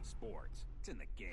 sports. It's in the game.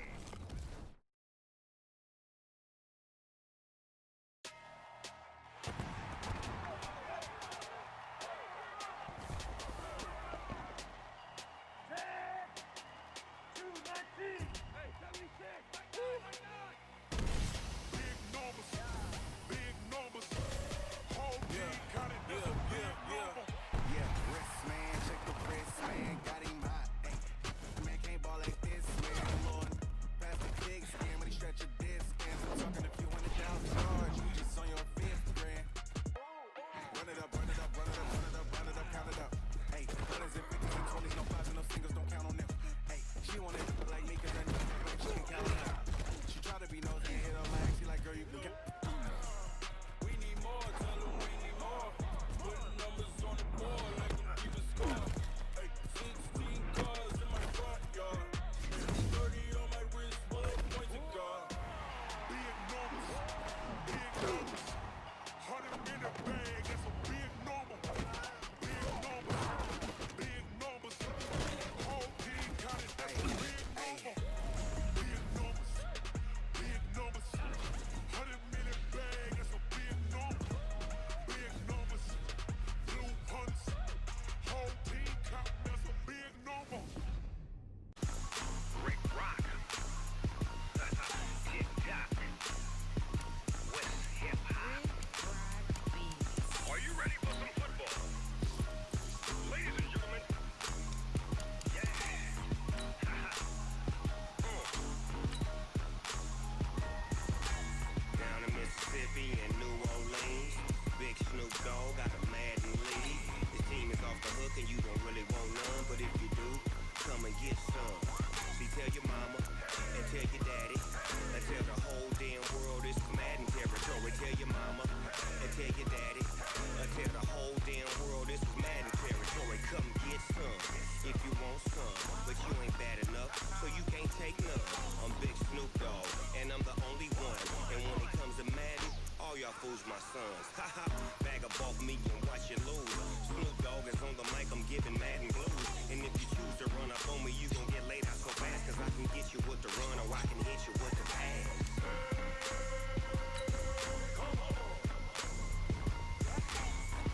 My sons, haha, bag up off me and watch you lose. Snoop Dogg is on the mic, I'm giving Madden blues. And if you choose to run up on me, you gon' get laid out so fast. Cause I can get you with the run or I can hit you with the pass.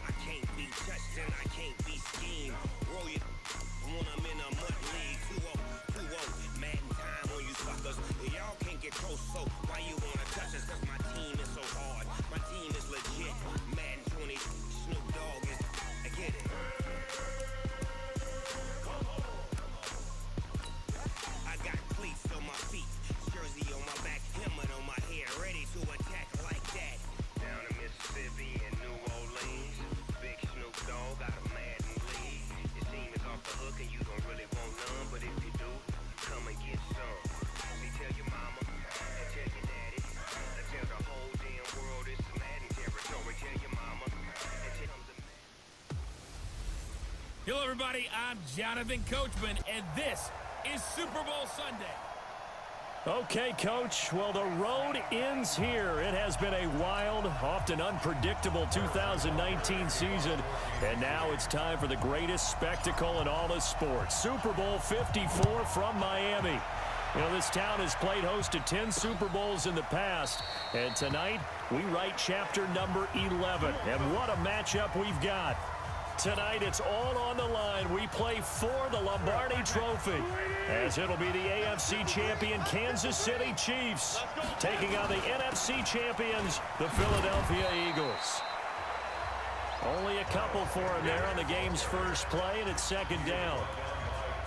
I can't be touched and I can't be schemed. Roll you when I'm in a mud league. 2-0, 2-0, Madden time on you suckers. Y'all can't get close, so why you wanna touch us? Cause my team is so hard. My team is legit. Madden 20, Snoop Dogg is. I get it. I got cleats on my feet, jersey on my back, helmet on my head, ready to attack like that. Down in Mississippi and New Orleans, big Snoop Dogg got a Madden league. Your team is off the hook and you don't really want none, but if you do, come and get some. See, tell your mama and tell your daddy, and tell the whole damn world it's the Madden territory. Tell your mama and tell them. Hello, everybody. I'm Jonathan Coachman, and this is Super Bowl Sunday. Okay, Coach. Well, the road ends here. It has been a wild, often unpredictable 2019 season, and now it's time for the greatest spectacle in all of sports. Super Bowl 54 from Miami. You know, this town has played host to 10 Super Bowls in the past, and tonight we write chapter number 11. And what a matchup we've got. Tonight, it's all on the line. We play for the Lombardi Trophy, as it'll be the AFC champion Kansas City Chiefs taking on the NFC champions, the Philadelphia Eagles. Only a couple for him there on the game's first play, and it's second down.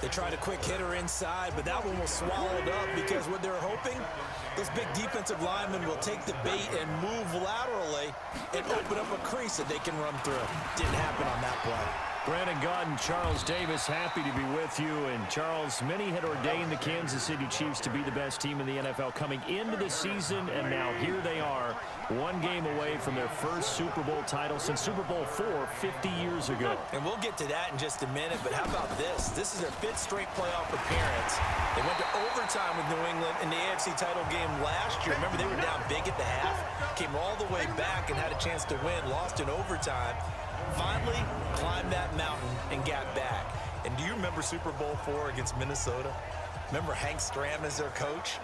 They tried a quick hitter inside, but that one was swallowed up because what they're hoping, this big defensive lineman will take the bait and move laterally and open up a crease that they can run through. Didn't happen on that play. Brandon Gott and Charles Davis, happy to be with you. And Charles, many had ordained the Kansas City Chiefs to be the best team in the NFL coming into the season, and now here they are, one game away from their first Super Bowl title since Super Bowl IV 50 years ago. And we'll get to that in just a minute, but how about this? This is their 5th straight playoff appearance. They went to overtime with New England in the AFC title game last year. Remember, they were down big at the half, came all the way back and had a chance to win, lost in overtime. Finally climbed that mountain and got back. And do you remember Super Bowl IV against Minnesota? Remember Hank Stram as their coach?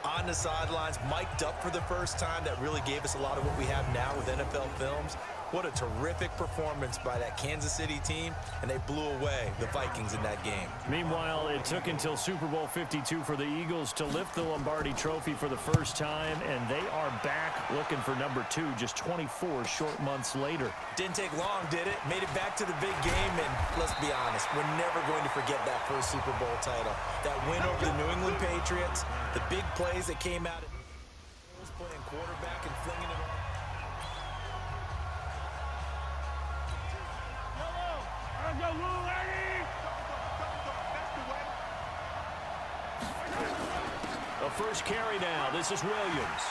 On the sidelines, mic'd up for the first time. That really gave us a lot of what we have now with NFL films. What a terrific performance by that Kansas City team, and they blew away the Vikings in that game. Meanwhile, it took until Super Bowl 52 for the Eagles to lift the Lombardi Trophy for the first time, and they are back looking for number 2 just 24 short months later. Didn't take long, did it? Made it back to the big game, and let's be honest, we're never going to forget that first Super Bowl title. That win over the New England Patriots, the big plays that came out of playing quarterback and flinging it on. The first carry now. This is Williams.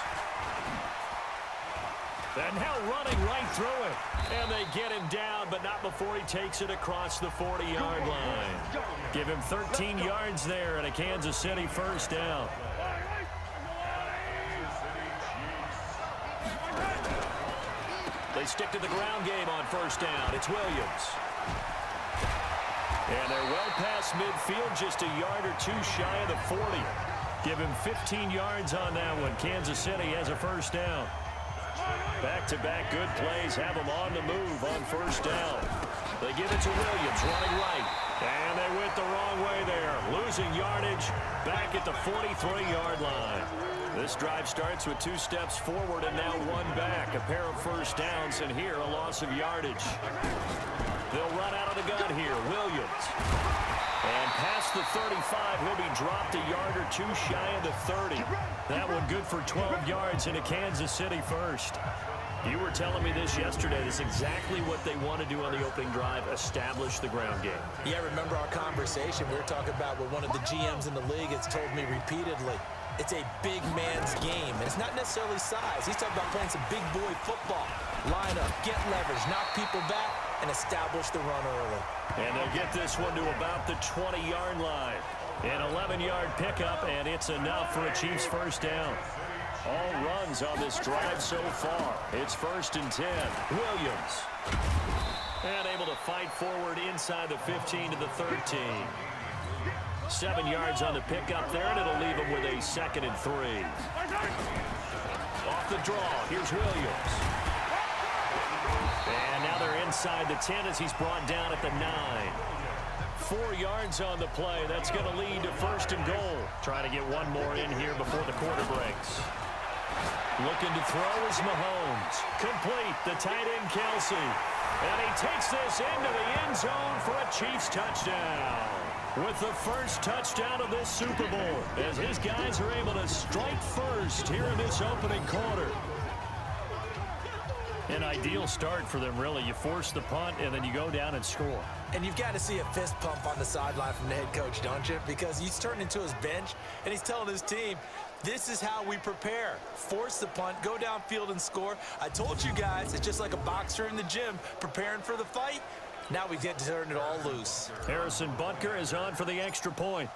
And now running right through it. And they get him down, but not before he takes it across the 40-yard line. Give him 13 yards there and a Kansas City first down. They stick to the ground game on first down. It's Williams. And they're well past midfield, just a yard or two shy of the 40. Give him 15 yards on that one. Kansas City has a first down. Back-to-back good plays have them on the move on first down. They give it to Williams, running right. And they went the wrong way there. Losing yardage back at the 43-yard line. This drive starts with 2 steps forward and now 1 back. A pair of first downs, and here a loss of yardage. They'll run out of the gun here. Williams. And past the 35, he'll be dropped a yard or 2 shy of the 30. That one good for 12 yards into Kansas City first. You were telling me this yesterday. This is exactly what they want to do on the opening drive, establish the ground game. Yeah, remember our conversation? We were talking about what one of the GMs in the league has told me repeatedly. It's a big man's game, and it's not necessarily size. He's talking about playing some big boy football. Line up, get leverage, knock people back, and establish the run early. And they'll get this one to about the 20-yard line. An 11-yard pickup, and it's enough for a Chiefs first down. All runs on this drive so far. It's first and 10. Williams. And able to fight forward inside the 15 to the 13. 7 yards on the pickup there, and it'll leave him with a 2nd and 3. Off the draw, here's Williams. And now they're inside the 10 as he's brought down at the 9. 4 yards on the play. That's going to lead to first and goal. Trying to get one more in here before the quarter breaks. Looking to throw is Mahomes. Complete, the tight end Kelsey. And he takes this into the end zone for a Chiefs touchdown. With the first touchdown of this Super Bowl, as his guys are able to strike first here in this opening quarter. An ideal start for them, really. You force the punt, and then you go down and score. And you've got to see a fist pump on the sideline from the head coach, don't you? Because he's turned into his bench, and he's telling his team, this is how we prepare. Force the punt, go downfield and score. I told you guys, it's just like a boxer in the gym preparing for the fight. Now we get to turn it all loose. Harrison Butker is on for the extra point.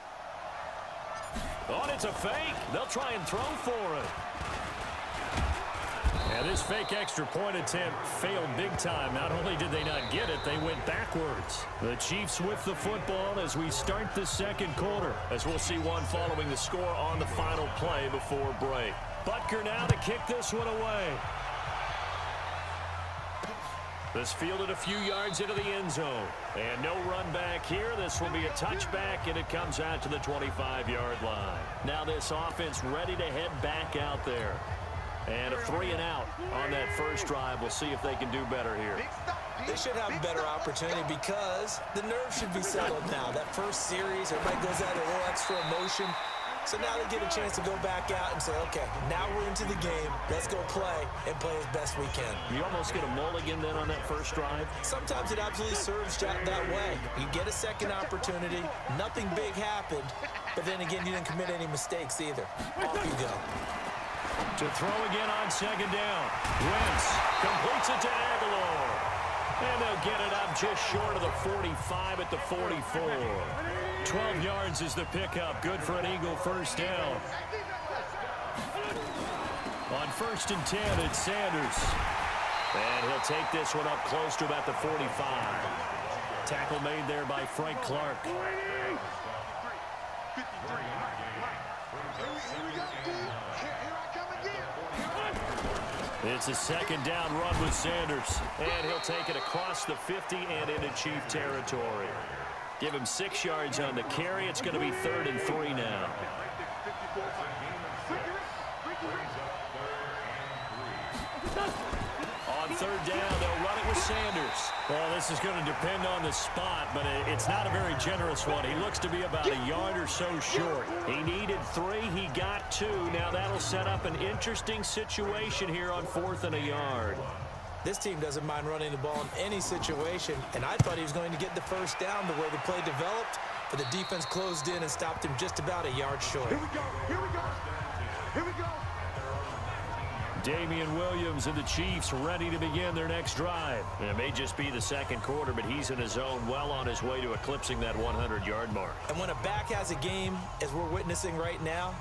Oh, and it's a fake. They'll try and throw for it. And this fake extra point attempt failed big time. Not only did they not get it, they went backwards. The Chiefs with the football as we start the second quarter, as we'll see one following the score on the final play before break. Butker now to kick this one away. This fielded a few yards into the end zone. And no run back here. This will be a touchback, and it comes out to the 25-yard line. Now this offense ready to head back out there. And a 3-and-out on that first drive. We'll see if they can do better here. They should have a better opportunity because the nerves should be settled now. That first series, everybody goes out a little extra emotion. So now they get a chance to go back out and say, okay, now we're into the game. Let's go play and play as best we can. You almost get a mulligan then on that first drive? Sometimes it absolutely serves that way. You get a second opportunity. Nothing big happened. But then again, you didn't commit any mistakes either. Off you go. To throw again on second down. Wentz completes it to Aguilar. And they'll get it up just short of the 45 at the 44. 12 yards is the pickup. Good for an Eagle first down. On first and 10, it's Sanders. And he'll take this one up close to about the 45. Tackle made there by Frank Clark. It's a second down run with Sanders. And he'll take it across the 50 and into Chief territory. Give him 6 yards on the carry. It's going to be 3rd and 3 now. On 3rd down, they'll run it with Sanders. Well, this is going to depend on the spot, but it's not a very generous one. He looks to be about a yard or so short. He needed 3. He got 2. Now that'll set up an interesting situation here on 4th and a yard. This team doesn't mind running the ball in any situation, and I thought he was going to get the first down the way the play developed, but the defense closed in and stopped him just about a yard short. Here we go. Here we go. Here we go. Damian Williams and the Chiefs ready to begin their next drive. It may just be the second quarter, but he's in his zone, well on his way to eclipsing that 100-yard mark. And when a back has a game, as we're witnessing right now,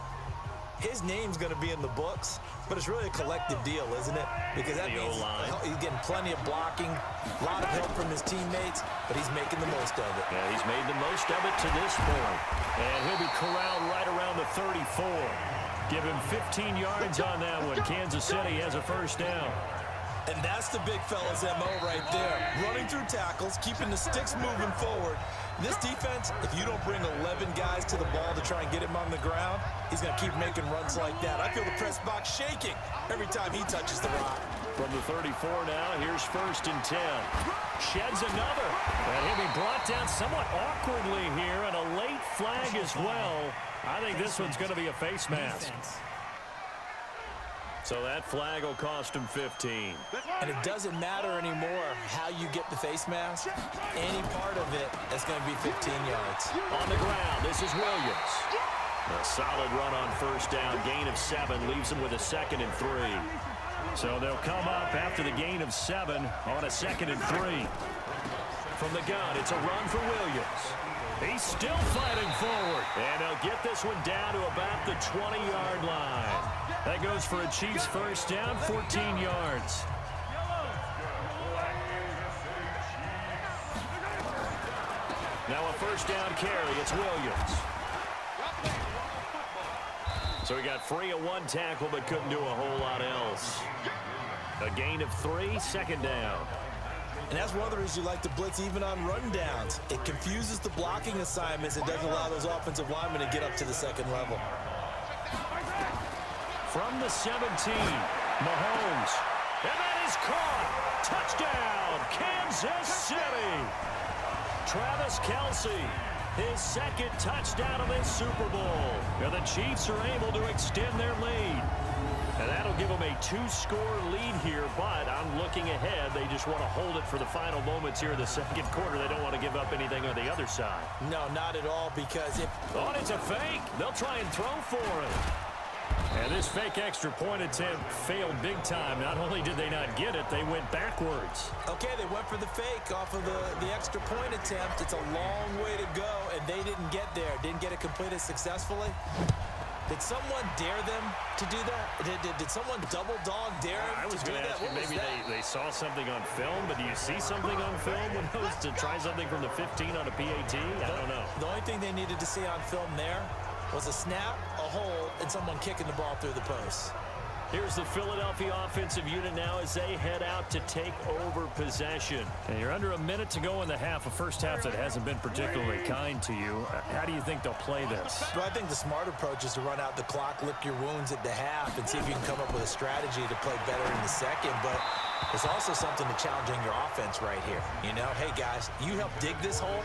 his name's going to be in the books, but it's really a collective deal, isn't it? Because that means he's getting plenty of blocking, a lot of help from his teammates, but he's making the most of it. Yeah, he's made the most of it to this point. And he'll be corralled right around the 34. Give him 15 yards on that one. Kansas City has a first down. And that's the big fella's MO right there. Running through tackles, keeping the sticks moving forward. This defense, if you don't bring 11 guys to the ball to try and get him on the ground, he's going to keep making runs like that. I feel the press box shaking every time he touches the rock. From the 34 now, here's 1st and 10. Sheds another. And he'll be brought down somewhat awkwardly here, and a late flag as well. I think this one's going to be a face mask. So that flag will cost him 15. And it doesn't matter anymore how you get the face mask. Any part of it is going to be 15 yards. On the ground, this is Williams. A solid run on first down. Gain of 7 leaves him with a 2nd and 3. So they'll come up after the gain of 7 on a 2nd and 3. From the gun, it's a run for Williams. He's still fighting forward. And they'll get this one down to about the 20-yard line. That goes for a Chiefs first down, 14 yards. Now a first down carry. It's Williams. So he got free of 1 tackle but couldn't do a whole lot else. A gain of 3, 2nd down. And that's one of the reasons you like to blitz even on rundowns. It confuses the blocking assignments. It doesn't allow those offensive linemen to get up to the 2nd level. From the 17, Mahomes. And that is caught. Touchdown, Kansas City. Travis Kelce, his 2nd touchdown of this Super Bowl. And the Chiefs are able to extend their lead. And that'll give them a 2-score lead here, but I'm looking ahead. They just want to hold it for the final moments here in the 2nd quarter. They don't want to give up anything on the other side. No, not at all, because if... Oh, it's a fake. They'll try and throw for it. And this fake extra point attempt failed big time. Not only did they not get it, they went backwards. Okay, they went for the fake off of the extra point attempt. It's a long way to go, and they didn't get there. Didn't get it completed successfully. Did someone dare them to do that? Did someone double dog dare them I was to do going to that? ask you, maybe they saw something on film, but do you see something on film when it was to try something from the 15 on a PAT? I don't know. The only thing they needed to see on film there was a snap, a hold, and someone kicking the ball through the post. Here's the Philadelphia offensive unit now as they head out to take over possession. And you're under a minute to go in the half, a first half that hasn't been particularly kind to you. How do you think they'll play this? Well, I think the smart approach is to run out the clock, lick your wounds at the half, and see if you can come up with a strategy to play better in the 2nd. But there's also something to challenging your offense right here. You know, hey, guys, you help dig this hole.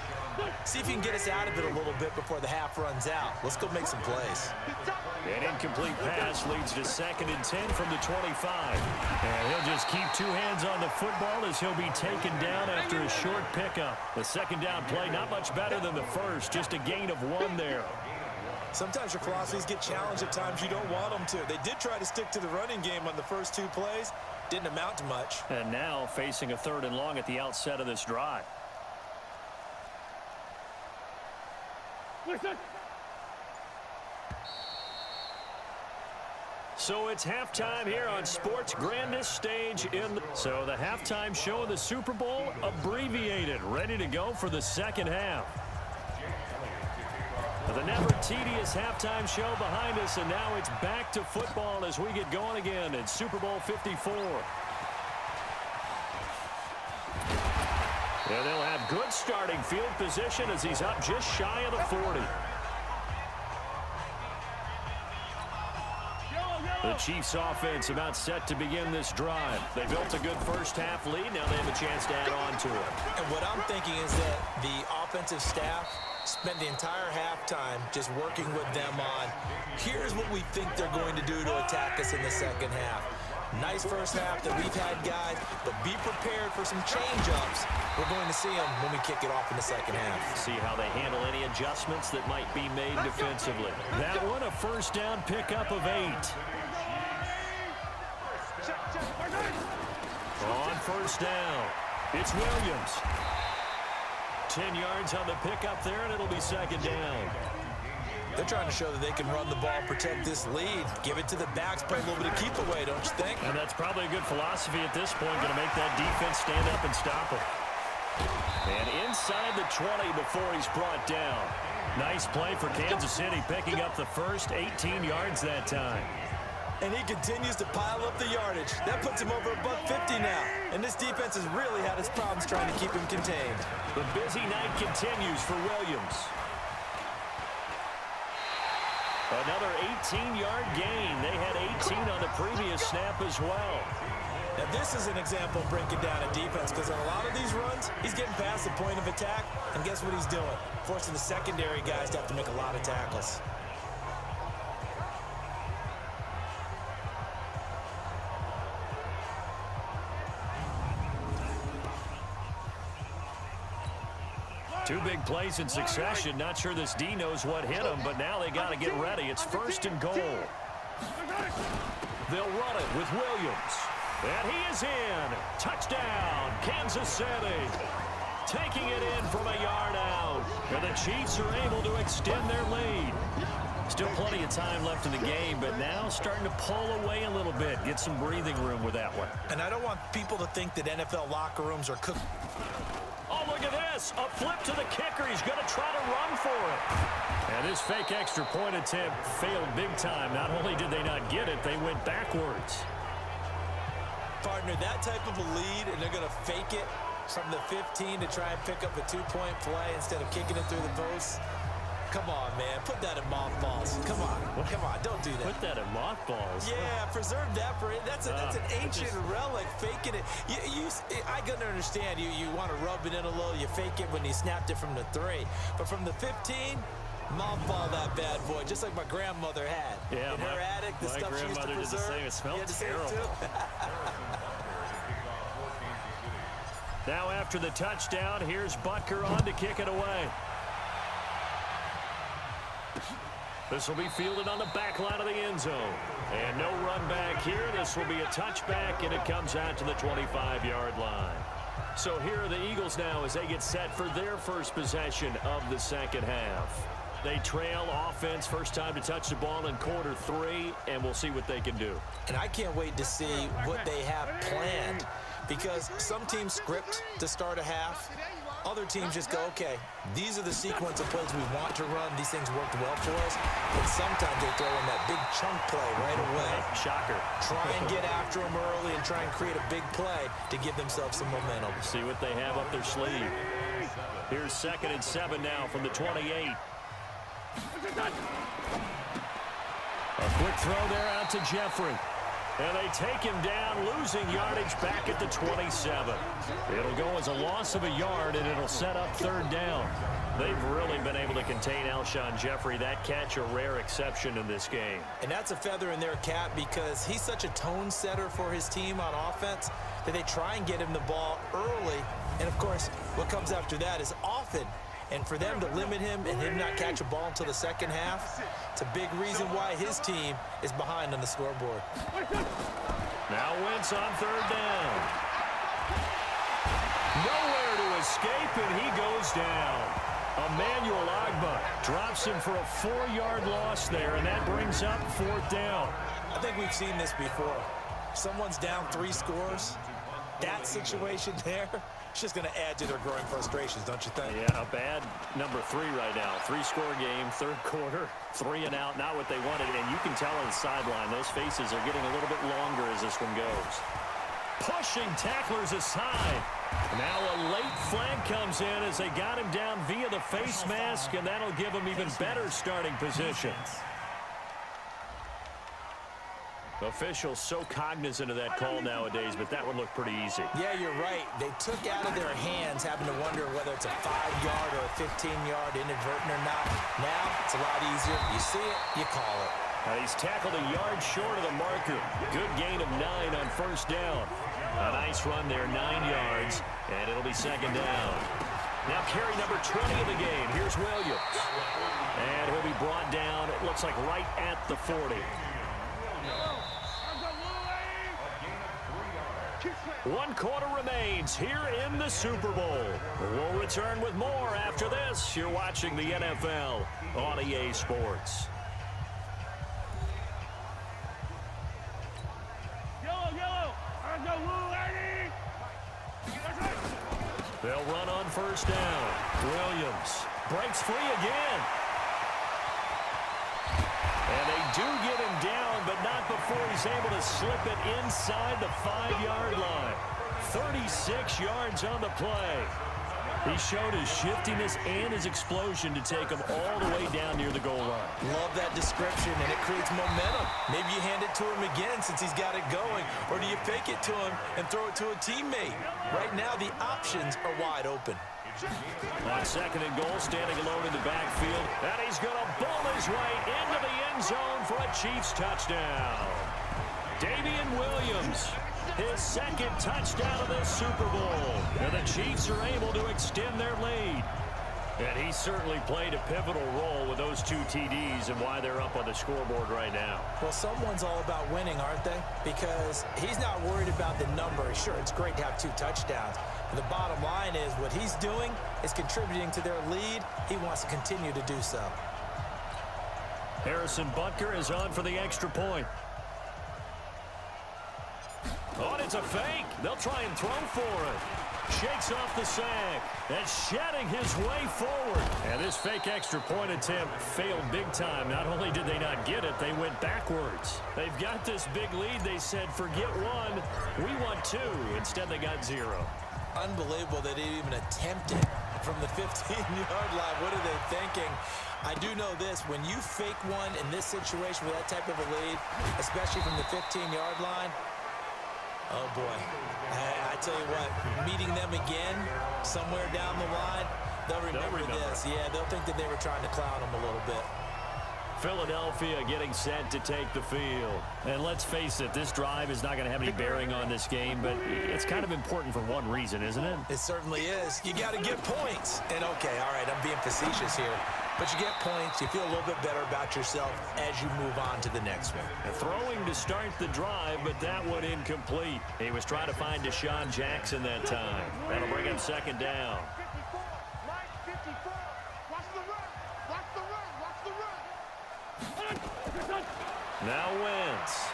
See if you can get us out of it a little bit before the half runs out. Let's go make some plays. An incomplete pass leads to 2nd and 10 from the 25. And he'll just keep 2 hands on the football as he'll be taken down after a short pickup. The 2nd down play not much better than the first, just a gain of 1 there. Sometimes your philosophies get challenged at times you don't want them to. They did try to stick to the running game on the first 2 plays. Didn't amount to much. And now facing a 3rd and long at the outset of this drive. Listen. So it's halftime here on sports' grandest stage So the halftime show of the Super Bowl abbreviated, ready to go for the 2nd half. The never tedious halftime show behind us, and now it's back to football as we get going again in Super Bowl 54. And they'll have good starting field position as he's up just shy of the 40. The Chiefs offense about set to begin this drive. They built a good first half lead. Now they have a chance to add on to it. And what I'm thinking is that the offensive staff spent the entire halftime just working with them on, here's what we think they're going to do to attack us in the second half. Nice first half that we've had, guys, but be prepared for some change-ups. We're going to see them when we kick it off in the second half. See how they handle any adjustments that might be made defensively. That one, a first down pickup of 8. On first down, it's Williams. 10 yards on the pickup there, and it'll be second down. They're trying to show that they can run the ball, protect this lead. Give it to the backs, play a little bit of keep away, don't you think? And that's probably a good philosophy at this point, going to make that defense stand up and stop it. And inside the 20 before he's brought down. Nice play for Kansas City, picking up the first 18 yards that time. And he continues to pile up the yardage. That puts him over $150 now. And this defense has really had its problems trying to keep him contained. The busy night continues for Williams. Another 18-yard gain. They had 18 on the previous snap as well. Now this is an example of breaking down a defense, because on a lot of these runs, he's getting past the point of attack, and guess what he's doing? Forcing the secondary guys to have to make a lot of tackles. Two big plays in succession. Not sure this D knows what hit him, but now they got to get ready. It's first and goal. They'll run it with Williams. And he is in. Touchdown, Kansas City. Taking it in from a yard out. And the Chiefs are able to extend their lead. Still plenty of time left in the game, but now starting to pull away a little bit. Get some breathing room with that one. And I don't want people to think that NFL locker rooms are cooked. Oh, look at this. A flip to the kicker. He's going to try to run for it. And this fake extra point attempt failed big time. Not only did they not get it, they went backwards. Partner, that type of a lead, and they're going to fake it from the 15 to try and pick up a two-point play instead of kicking it through the post. Come on, man. Put that in mothballs. Come on. Come on. Don't do that. Put that in mothballs. Yeah, preserve that for it. That's an ancient relic. Faking it. I can understand. You want to rub it in a little. You fake it when you snapped it from the 3. But from the 15, mothball that bad boy, just like my grandmother had. Yeah, in her attic, the stuff she used to preserve. Did the same. It smelled terrible. Now after the touchdown, here's Butker on to kick it away. This will be fielded on the back line of the end zone. And no run back here. This will be a touchback, and it comes out to the 25-yard line. So here are the Eagles now as they get set for their first possession of the second half. They trail offense, first time to touch the ball in quarter 3, and we'll see what they can do. And I can't wait to see what they have planned, because some teams script to start a half. Other teams just go, okay, these are the sequence of plays we want to run. These things worked well for us. But sometimes they throw in that big chunk play right away. Shocker. Try and get after them early and try and create a big play to give themselves some momentum. See what they have up their sleeve. Here's 2nd and 7 now from the 28. A quick throw there out to Jeffrey. And they take him down, losing yardage back at the 27. It'll go as a loss of a yard, and it'll set up 3rd down. They've really been able to contain Alshon Jeffrey. That catch a rare exception in this game. And that's a feather in their cap, because he's such a tone setter for his team on offense that they try and get him the ball early. And, of course, what comes after that is often. And for them to limit him and him not catch a ball until the second half, it's a big reason why his team is behind on the scoreboard. Now Wentz on 3rd down. Nowhere to escape, and he goes down. Emmanuel Ogbah drops him for a 4-yard loss there, and that brings up 4th down. I think we've seen this before. Someone's down 3 scores. That situation there, It's just going to add to their growing frustrations, don't you think? Yeah, a bad number 3 right now. 3-score game, third quarter, 3 and out, not what they wanted. And you can tell on the sideline, those faces are getting a little bit longer as this one goes. Pushing tacklers aside. Now a late flag comes in as they got him down via the face mask, and that'll give him even better starting position. Officials so cognizant of that call nowadays, but that one looked pretty easy. Yeah, you're right. They took out of their hands having to wonder whether it's a 5-yard or a 15-yard inadvertent or not. Now it's a lot easier. You see it, you call it. He's tackled a yard short of the marker. Good gain of 9 on first down. A nice run there, 9 yards, and it'll be second down. Now carry number 20 of the game. Here's Williams. And he'll be brought down, it looks like right at the 40. 1 quarter remains here in the Super Bowl. We'll return with more after this. You're watching the NFL on EA Sports. They'll run on first down. Williams breaks free again. And they do get him down, but not before he's able to slip it inside the 5-yard line. 36 yards on the play. He showed his shiftiness and his explosion to take him all the way down near the goal line. Love that description, and it creates momentum. Maybe you hand it to him again since he's got it going, or do you fake it to him and throw it to a teammate? Right now, the options are wide open. On second and goal, standing alone in the backfield, and he's going to bull his way into the end zone for a Chiefs touchdown. Damian Williams, his second touchdown of this Super Bowl. And the Chiefs are able to extend their lead. And he certainly played a pivotal role with those 2 TDs and why they're up on the scoreboard right now. Well, someone's all about winning, aren't they? Because he's not worried about the number. Sure, it's great to have 2 touchdowns. But the bottom line is what he's doing is contributing to their lead. He wants to continue to do so. Harrison Butker is on for the extra point. Oh, and it's a fake. They'll try and throw for it. Shakes off the sack and shedding his way forward. And this fake extra point attempt failed big time. Not only did they not get it, they went backwards. They've got this big lead. They said, forget 1, we want 2. Instead, they got 0. Unbelievable that they even attempted from the 15-yard line. What are they thinking? I do know this. When you fake one in this situation with that type of a lead, especially from the 15-yard line, oh, boy. I tell you what, meeting them again somewhere down the line, they'll remember this. Yeah, they'll think that they were trying to clown them a little bit. Philadelphia getting set to take the field. And let's face it, this drive is not going to have any bearing on this game, but it's kind of important for one reason, isn't it? It certainly is. You got to get points. And, okay, all right, I'm being facetious here. But you get points, you feel a little bit better about yourself as you move on to the next one. Throwing to start the drive, but that one incomplete. He was trying to find Deshaun Jackson that time. That'll bring him second down. 54, line 54. Watch the run. Watch the run. Watch the run. Now Wentz.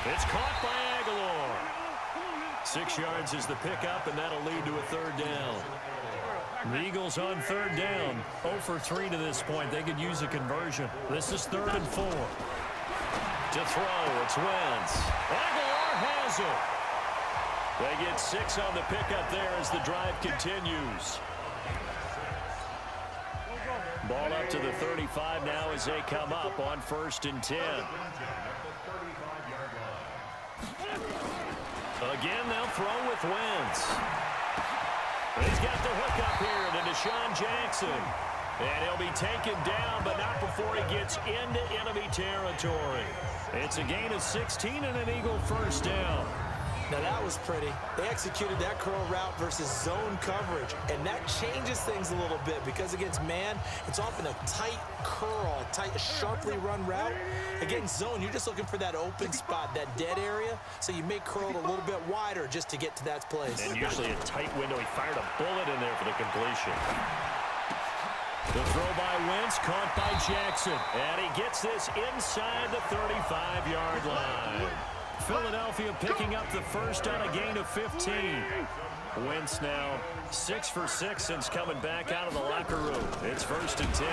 It's caught by Aguilar. 6 yards is the pickup, and that'll lead to a third down. The Eagles on third down. 0 for 3 to this point. They could use a conversion. This is 3rd and 4. To throw, it's Wentz. Aguilar has it. They get 6 on the pickup there as the drive continues. Ball up to the 35 now as they come up on 1st and 10. Again, they'll throw with Wentz. He's got the hook up here to Deshaun Jackson. And he'll be taken down, but not before he gets into enemy territory. It's a gain of 16 and an Eagle first down. Now that was pretty. They executed that curl route versus zone coverage, and that changes things a little bit because against man, it's often a tight curl, tight, sharply run route. Against zone, you're just looking for that open spot, that dead area, so you may curl it a little bit wider just to get to that place. And usually a tight window. He fired a bullet in there for the completion. The throw by Wentz, caught by Jackson, and he gets this inside the 35-yard line. Philadelphia picking up the first on a gain of 15. Wentz now 6 for 6 since coming back out of the locker room. It's 1st and 10.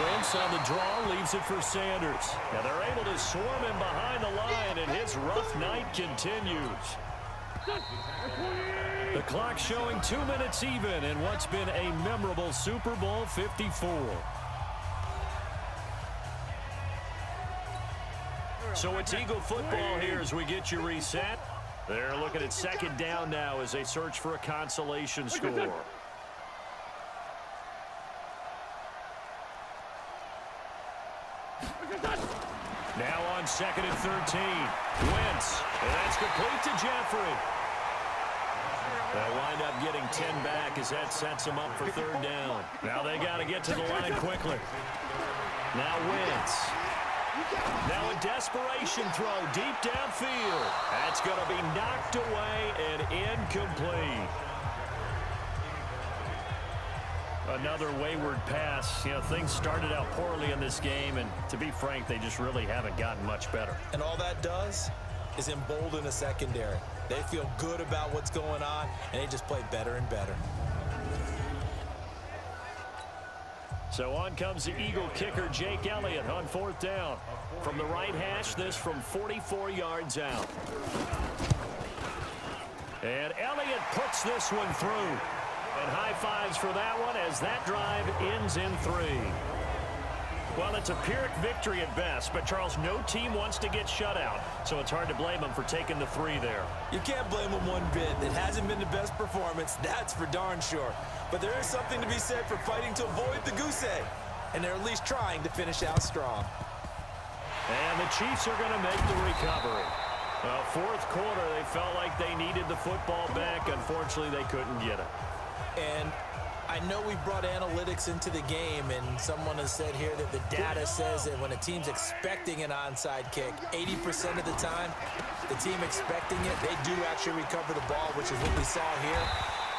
Wentz on the draw leaves it for Sanders. Now they're able to swarm him behind the line, and his rough night continues. The clock showing 2 minutes even in what's been a memorable Super Bowl 54. So it's Eagle football here as we get you reset. They're looking at 2nd down now as they search for a consolation score. Now on 2nd and 13. Wentz. And that's complete to Jeffrey. They'll wind up getting 10 back as that sets them up for 3rd down. Now they got to get to the line quickly. Now Wentz. Now a desperation throw deep downfield. That's going to be knocked away and incomplete. Another wayward pass. You know, things started out poorly in this game, and to be frank, they just really haven't gotten much better. And all that does is embolden a secondary. They feel good about what's going on, and they just play better and better. So on comes the Eagle kicker, Jake Elliott, on 4th down. From the right hash, this from 44 yards out. And Elliott puts this one through. And high fives for that one as that drive ends in 3. Well, it's a Pyrrhic victory at best, but Charles, no team wants to get shut out, so it's hard to blame them for taking the 3 there. You can't blame them one bit. It hasn't been the best performance, that's for darn sure. But there is something to be said for fighting to avoid the goose egg, and they're at least trying to finish out strong. And the Chiefs are going to make the recovery. Well, 4th quarter, they felt like they needed the football back. Unfortunately, they couldn't get it. And I know we brought analytics into the game, and someone has said here that the data says that when a team's expecting an onside kick, 80% of the time, the team expecting it, they do actually recover the ball, which is what we saw here.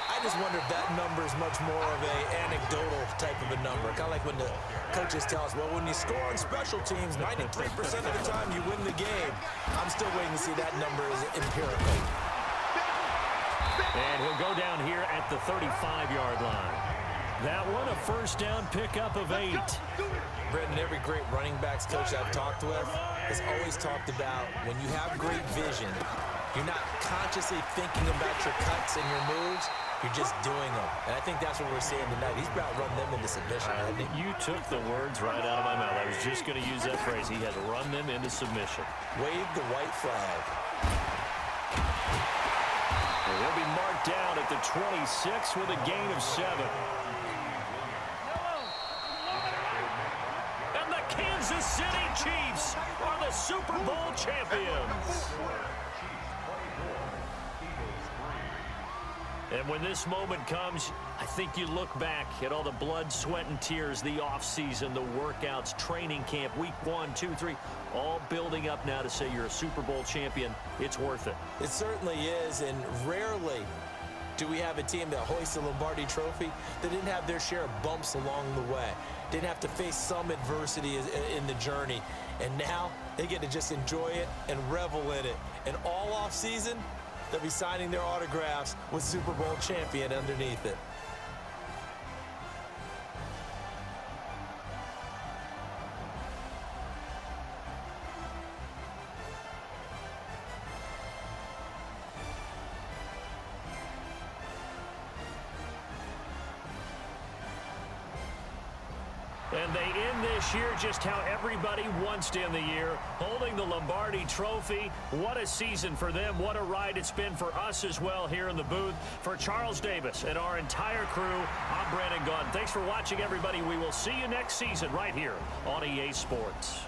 I just wonder if that number is much more of an anecdotal type of a number. Kind of like when the coaches tell us, well, when you score on special teams, 93% of the time you win the game. I'm still waiting to see that number is empirical. And he'll go down here at the 35-yard line. That one, a 1st down pickup of 8. Brendan, every great running backs coach I've talked with has always talked about when you have great vision, you're not consciously thinking about your cuts and your moves. You're just doing them. And I think that's what we're seeing tonight. He's about to run them into submission, hasn't he? You took the words right out of my mouth. I was just going to use that phrase. He has run them into submission. Wave the white flag. He'll be marked down at the 26 with a gain of 7. And the Kansas City Chiefs are the Super Bowl champions. And when this moment comes, I think you look back at all the blood, sweat, and tears, the offseason, the workouts, training camp, week 1, 2, 3, all building up now to say you're a Super Bowl champion. It's worth it. It certainly is, and rarely do we have a team that hoists the Lombardi Trophy that didn't have their share of bumps along the way, didn't have to face some adversity in the journey, and now they get to just enjoy it and revel in it. And all offseason, they'll be signing their autographs with Super Bowl champion underneath it. And they end this year just how everybody wants to end the year, holding the Lombardi Trophy. What a season for them. What a ride it's been for us as well here in the booth. For Charles Davis and our entire crew, I'm Brandon Gaudin. Thanks for watching, everybody. We will see you next season right here on EA Sports.